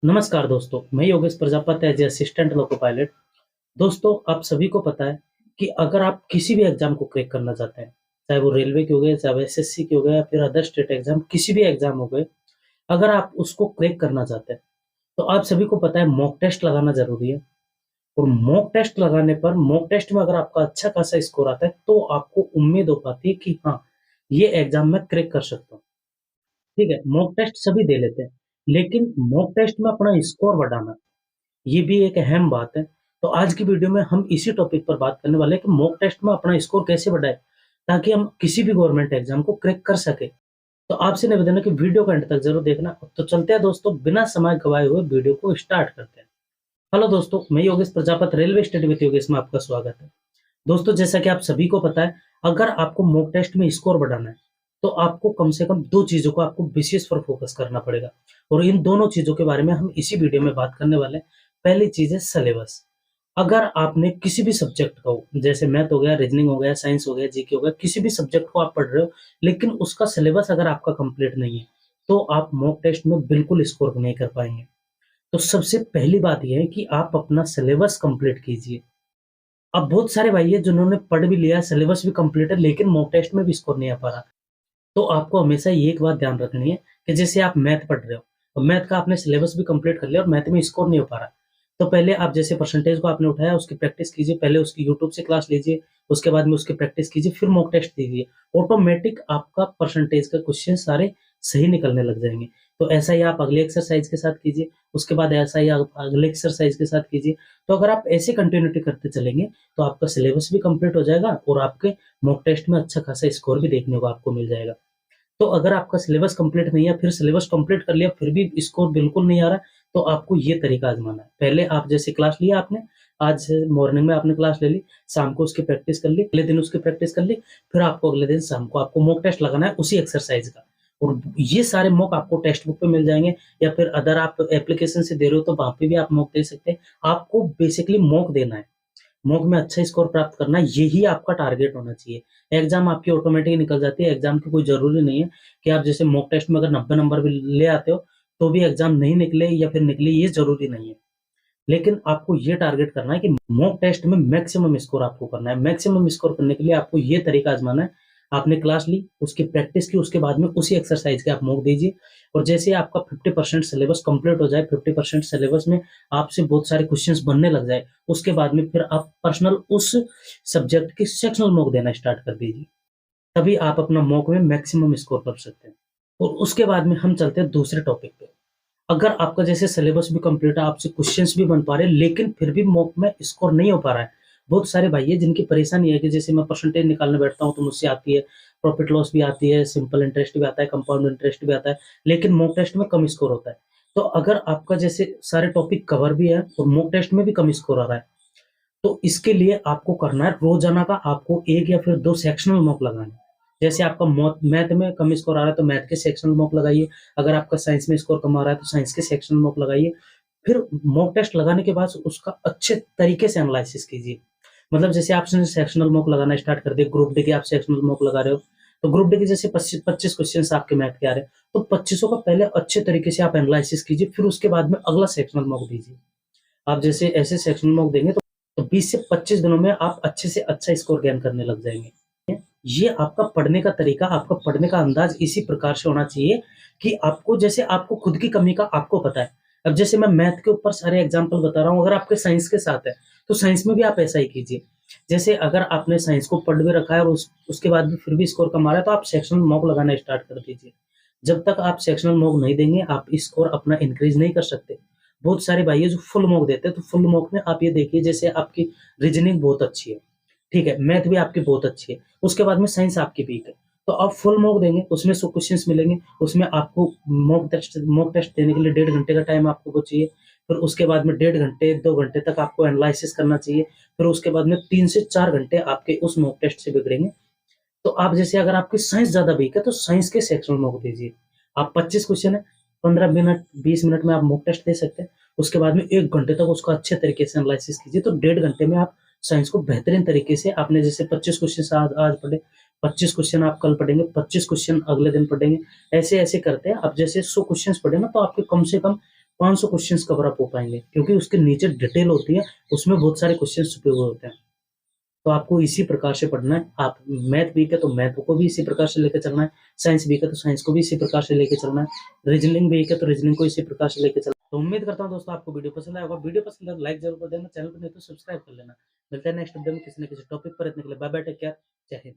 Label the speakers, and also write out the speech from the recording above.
Speaker 1: नमस्कार दोस्तों, मैं Yogesh Prajapati as a assistant loco pilot. दोस्तों, आप सभी को पता है कि अगर आप किसी भी एग्जाम को क्रैक करना चाहते हैं, चाहे वो रेलवे की हो गए, चाहे वो एसएससी की हो गए या फिर अदर स्टेट एग्जाम, किसी भी एग्जाम हो गए, अगर आप उसको क्रैक करना चाहते हैं, तो आप सभी को पता है मॉक टेस्ट लगाना ज़रूरी है। और मॉक टेस्ट लगाने पर मॉक टेस्ट में अगर आपका अच्छा खासा स्कोर आता है, तो आपको उम्मीद हो पाती है कि हाँ, ये एग्जाम मैं क्रैक कर सकता हूँ। ठीक है, मॉक टेस्ट सभी दे लेते हैं, लेकिन मॉक टेस्ट में अपना स्कोर बढ़ाना ये भी एक अहम बात है। तो आज की वीडियो में हम इसी टॉपिक पर बात करने वाले हैं कि मॉक टेस्ट में अपना स्कोर कैसे बढ़ाएँ, ताकि हम किसी भी गवर्नमेंट एग्ज़ाम को क्रैक कर सकें। तो आपसे निवेदन है कि वीडियो को एंड तक ज़रूर देखना। तो चलते हैं दोस्तों, बिना समय गँवाए हुए वीडियो को स्टार्ट करते हैं। हेलो दोस्तों, मैं Yogesh Prajapati railway study with Yogesh में आपका स्वागत है। दोस्तों, जैसा कि आप सभी को पता है, अगर आपको मॉक टेस्ट में स्कोर बढ़ाना है, तो आपको कम से कम 2 चीज़ों को आपको विशेष पर फ़ोकस करना पड़ेगा और इन दोनों चीज़ों के बारे में हम इसी वीडियो में बात करने वाले हैं। पहली चीज़ है सिलेबस। अगर आपने किसी भी सब्जेक्ट को, जैसे मैथ हो गया, रीजनिंग हो गया, साइंस हो गया, जीके हो गया, किसी भी सब्जेक्ट को आप पढ़ रहे हो, लेकिन उसका सिलेबस अगर आपका कंप्लीट नहीं है, तो आप मॉक टेस्ट में बिल्कुल स्कोर नहीं कर पाएँगे। तो सबसे पहली बात ये है कि आप अपना सिलेबस कंप्लीट कीजिए। अब बहुत सारे भाई हैं जिन्होंने पढ़ भी लिया है, सिलेबस भी कंप्लीट है, लेकिन मॉक टेस्ट में भी स्कोर नहीं आ पा रहा। तो आपको हमेशा ये एक बात ध्यान रखनी है कि जैसे आप मैथ पढ़ रहे हो और मैथ का आपने सिलेबस भी कंप्लीट कर लिया और मैथ में स्कोर नहीं हो पा रहा, तो पहले आप जैसे परसेंटेज को आपने उठाया उसकी प्रैक्टिस कीजिए, पहले उसकी यूट्यूब से क्लास लीजिए, उसके बाद में उसकी प्रैक्टिस कीजिए, फिर मॉक टेस्ट दीजिए। ऑटोमेटिक आपका परसेंटेज का क्वेश्चन सारे सही निकलने लग जाएँगे। तो ऐसा ही आप अगले एक्सरसाइज के साथ कीजिए, उसके बाद ऐसा ही आप अगले एक्सरसाइज के साथ कीजिए। तो अगर आप ऐसे कंटिन्यूटी करते चलेंगे, तो आपका सिलेबस भी कंप्लीट हो जाएगा और आपके मॉक टेस्ट में अच्छा खासा स्कोर भी देखने को आपको मिल जाएगा। तो अगर आपका सिलेबस कंप्लीट नहीं है, फिर सिलेबस कंप्लीट कर लिया, फिर भी स्कोर बिल्कुल नहीं आ रहा, तो आपको ये तरीका आज़माना है। पहले आप जैसे क्लास लिया आपने, आज मॉर्निंग में आपने क्लास ले ली, शाम को उसकी प्रैक्टिस कर ली, अगले दिन उसकी प्रैक्टिस कर ली, फिर आपको अगले दिन शाम को आपको मॉक टेस्ट लगाना है उसी एक्सरसाइज का। और ये सारे मॉक आपको टेक्स्ट बुक पे मिल जाएँगे या फिर अदर आप एप्लीकेशन से दे रहे हो, तो वहाँ पे भी आप मॉक दे सकते हैं। आपको बेसिकली मॉक देना है। मॉक में अच्छा स्कोर प्राप्त करना, यही आपका टारगेट होना चाहिए। एग्ज़ाम आपकी ऑटोमेटिक निकल जाती है, एग्ज़ाम की कोई ज़रूरी नहीं है कि आप जैसे मॉक टेस्ट में अगर 90 नंबर भी ले आते हो, तो भी एग्ज़ाम नहीं निकले या फिर निकले, ये ज़रूरी नहीं है। लेकिन आपको ये टारगेट करना है कि मॉक टेस्ट में मैक्सिमम स्कोर आपको करना है। मैक्सिमम स्कोर करने के लिए आपको ये तरीका आज़माना है, आपने क्लास ली, उसकी प्रैक्टिस की, उसके बाद में उसी एक्सरसाइज़ के आप मॉक दीजिए और जैसे ही आपका 50% सिलेबस कंप्लीट हो जाए, 50% सिलेबस में आपसे बहुत सारे क्वेश्चन्स बनने लग जाए, उसके बाद में फिर आप पर्सनल उस सब्जेक्ट की सेक्शनल मॉक देना स्टार्ट कर दीजिए। तभी आप अपना मॉक में मैक्सिमम स्कोर कर सकते हैं। और उसके बाद में हम चलते हैं दूसरे टॉपिक पे। अगर आपका जैसे सिलेबस भी कंप्लीट है, आपसे क्वेश्चंस भी बन पा रहे हैं, लेकिन फिर भी मॉक में स्कोर नहीं हो पा रहा है। बहुत सारे भाई हैं जिनकी परेशानी है कि जैसे मैं परसेंटेज निकालने बैठता हूँ तो मुझसे आती है, प्रॉफिट लॉस भी आती है, सिंपल इंटरेस्ट भी आता है, कंपाउंड इंटरेस्ट भी आता है, लेकिन मॉक टेस्ट में कम स्कोर होता है। तो अगर आपका जैसे सारे टॉपिक कवर भी है और मॉक टेस्ट में भी कम स्कोर आ रहा है, तो इसके लिए आपको करना है रोज़ाना का आपको 1 या फिर 2 सेक्शनल मॉक लगाने हैं। जैसे आपका मैथ में कम स्कोर आ रहा है तो मैथ के सेक्शनल मॉक लगाइए, अगर आपका साइंस में स्कोर कम आ रहा है तो साइंस के सेक्शनल मॉक लगाइए। फिर मॉक टेस्ट लगाने के बाद उसका अच्छे तरीके से एनालिसिस कीजिए। मतलब जैसे आपने सेक्शनल मॉक लगाना स्टार्ट कर दिया, ग्रुप डी के आप सेक्शनल मॉक लगा रहे हो, तो ग्रुप डी के जैसे 25 क्वेश्चंस आपके मैथ के आ रहे हैं, तो 2500 का पहले अच्छे तरीके से आप एनालिसिस कीजिए, फिर उसके बाद में अगला सेक्शनल मॉक दीजिए। आप जैसे ऐसे सेक्शनल मॉक देंगे तो 20 से 25 दिनों में आप अच्छे से अच्छा स्कोर गेन करने लग जाएँगे। ये आपका पढ़ने का तरीका, आपका पढ़ने का अंदाज़ इसी प्रकार से होना चाहिए कि आपको जैसे आपको खुद की कमी का आपको पता है। अब जैसे मैं मैथ के ऊपर सारे एग्ज़ाम्पल बता रहा हूँ, अगर आपके साइंस के साथ है, तो साइंस में भी आप ऐसा ही कीजिए। जैसे अगर आपने साइंस को पढ़ भी रखा है और उसके बाद भी फिर भी स्कोर कम आ रहा है, तो आप सेक्शनल मॉक लगाना स्टार्ट कर दीजिए। जब तक आप सेक्शनल मॉक नहीं देंगे, आप स्कोर अपना इंक्रीज़ नहीं कर सकते। बहुत सारे भाई हैं जो फुल मॉक देते हैं, तो फुल मॉक में आप ये देखिए जैसे आपकी रीज़निंग बहुत अच्छी है, ठीक है, मैथ भी आपकी बहुत अच्छी है, उसके बाद में साइंस आपकी वीक है, तो आप फुल मॉक देंगे, उसमें 100 क्वेश्चंस मिलेंगे, उसमें आपको मॉक टेस्ट देने के लिए 1.5 घंटे का टाइम आपको वो चाहिए, फिर उसके बाद में 1.5 घंटे, 2 घंटे तक आपको एनालिसिस करना चाहिए, फिर उसके बाद में 3 से 4 घंटे आपके उस मॉक टेस्ट से बिगड़ेंगे। तो आप जैसे अगर आपकी साइंस ज़्यादा वीक है, तो साइंस के सेक्शनल मॉक दीजिए। आप 25 क्वेश्चन है, 15 मिनट, 20 मिनट में आप मॉक टेस्ट दे सकते हैं। उसके बाद में 1 घंटे तक उसका अच्छे तरीके से एनालिसिस कीजिए, तो 1.5 घंटे में आप साइंस को बेहतरीन तरीके से आपने जैसे 25 क्वेश्चन आज पढ़े, 25 क्वेश्चन आप कल पढ़ेंगे, 25 क्वेश्चन अगले दिन पढ़ेंगे। ऐसे-ऐसे करते हैं, आप जैसे 100 क्वेश्चंस पढ़े ना, तो आपके कम से कम 500 क्वेश्चंस कवर अप हो पाएंगे, क्योंकि उसके नीचे डिटेल होती है, उसमें बहुत सारे क्वेश्चन छुपे हुए होते हैं। तो आपको इसी प्रकार से पढ़ना है। आप मैथ वीक है तो मैथ को भी इसी प्रकार से लेकर चलना है, साइंस वीक है तो साइंस को भी इसी प्रकार से लेकर चलना है, रीजनिंग वीक है तो रीजनिंग को इसी प्रकार से लेकर चलना है। तो उम्मीद करता हूँ दोस्तों आपको वीडियो पसंद आया होगा। वीडियो पसंद है तो लाइक जरूर कर देना, चैनल पर नहीं तो सब्सक्राइब कर लेना। मिलते हैं नेक्स्ट वीडियो में किसी न किसी टॉपिक पर। इतने के लिए बाय बाय, टेक केयर, जय हिंद।